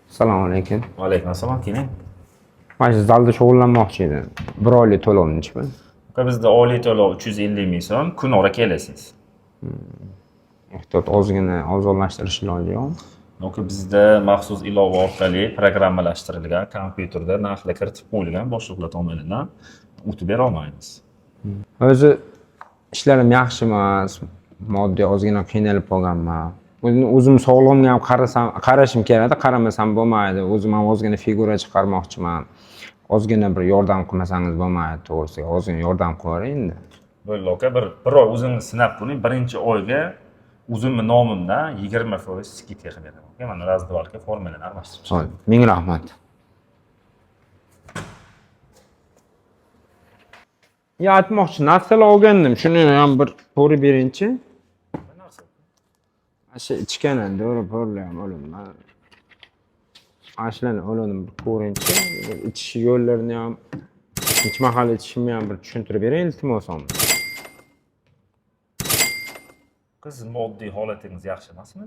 Assalomu alaykum. Alaykum assalom, keling. Mana shu zalda shug'ullanmoqchi edim. Bir oylik to'lovnichi? Aka bizda oylik to'lov 350 ming so'm, kun ora kelasiz. Ehtiyot ozgina arzonlashtirish iloji yo'qmi? Aka bizda maxsus ilova orqali programmalashtirilgan kompyuterda narxlar kiritib qo'yilgan boshliqlar tomonidan o'tib bera olmaymiz. O'zi ishlarim yaxshi emas, moddiy ozgina qiynalib qolganman. O'zim sog'lig'imga ham qarashim kerak, qaramasam bo'lmaydi. O'zim ham ozgina figura chiqarmoqchiman. Ozgina bir yordam qilmasangiz bo'lmaydi, to'g'risi. Ozgina yordam qilavering endi. Bo'ldi aka, bir oy o'zingiz sinab ko'ring. Birinchi oyga o'zimni nomimdan 20% skidka qilib beraman. Aka, mana razdovalka formulani almashtirib. Ho'p, ming rahmat. Ya aytmoqchi, narsalar olgandim. Shuni ham bir ko'rib beringchi. Shu ichkanan do'ri ham olimman. Ashlan olim bir ko'ringchi. İçish yo'llarini ham, necha mahal ichishimni ham bir tushuntirib bering iltimos. Qiz moddiy holatingiz yaxshi emasmi?